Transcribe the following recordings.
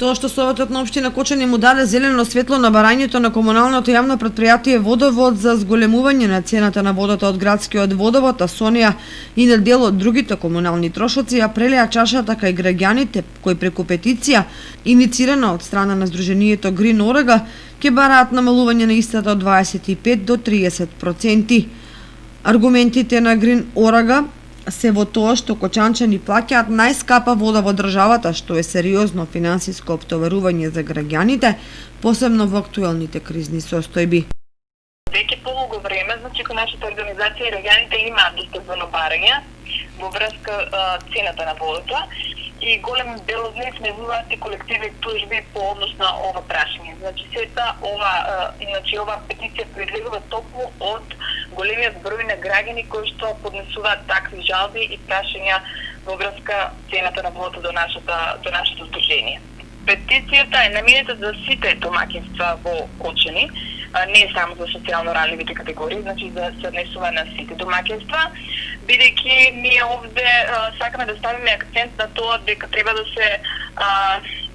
Тоа што Советот на општина Кочани му даде зелено светло на барањето на комуналното јавно предпријатие Водовод за зголемување на цената на водата од градскиот водовод, а со неа и на дел од другите комунални трошоци, ја прелеа чашата кај граѓаните кои преку петиција иницирана од страна на Сдруженијето Грин Орега ќе бараат намалување на истата од 25 до 30%. Аргументите на Грин Орега се во тоа што кочанчани плаќаат најскапа вода во државата, што е сериозно финансиско оптоварување за граѓаните, посебно во актуелните кризни состојби. Веќе полуго време, значи кога нашата организација и граѓаните имаат доставено барања во врска цената на водата и голем дел од нив излезуваат и колективни тужби по однос на ова прашање. Значи сета ова петиција произлегува токму од големиот број на граѓани кои што поднесуваат такви жалби и прашања во врска цената на водата до нашето здружение. Петицијата е намирена за сите домаќинства во Кочани, не само за социјално ранливите категории, значи да се однесува на сите домаќинства, бидејќи ние овде сакаме да ставиме акцент на тоа дека треба да се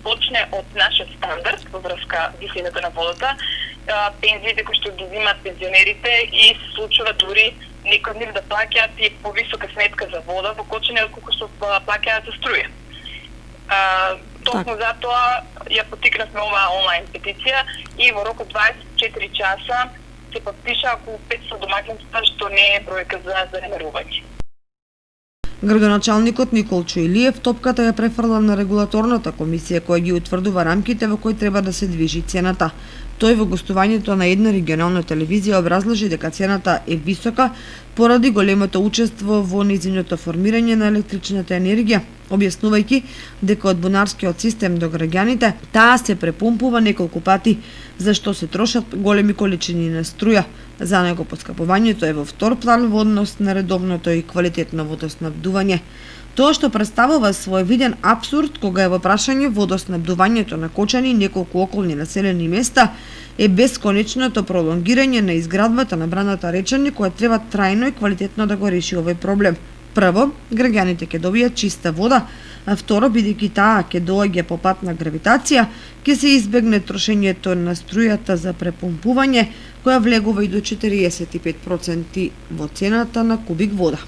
почне од нашиот стандард во врска висината на водата, пензиите кои што ги земат пензионерите и се случува дури некои од нив да плаќаат и повисока сметка за вода во Кочани отколку што плаќаат за струја. Токму затоа ја поттикнавме оваа онлайн петиција и во рок од 24 часа се потпиша околу 500 домаќинства, што не е бројка за занемарување. Градоначалникот Николчо Илиев топката ја префрла на регулаторната комисија која ги утврдува рамките во кои треба да се движи цената. Тој во гостувањето на една регионална телевизија образложи дека цената е висока поради големото учество во нејзиното формирање на електричната енергија, објаснувајќи дека од бунарскиот систем до граѓаните таа се препумпува неколку пати, за што се трошат големи количини на струја. За него поскапувањето е во втор план во однос на редовното и квалитетно водоснабдување. Тоа што представува своевиден апсурд кога е во прашање водоснабдувањето на Кочани и неколку околни населени места е бесконечното пролонгирање на изградбата на браната Речани која треба трајно и квалитетно да го реши овој проблем. Прво, граѓаните ќе добијат чиста вода, а второ, бидејќи таа ќе доаѓа по пат на гравитација, ќе се избегне трошењето на струјата за препумпување, која влегува и до 45% во цената на кубик вода.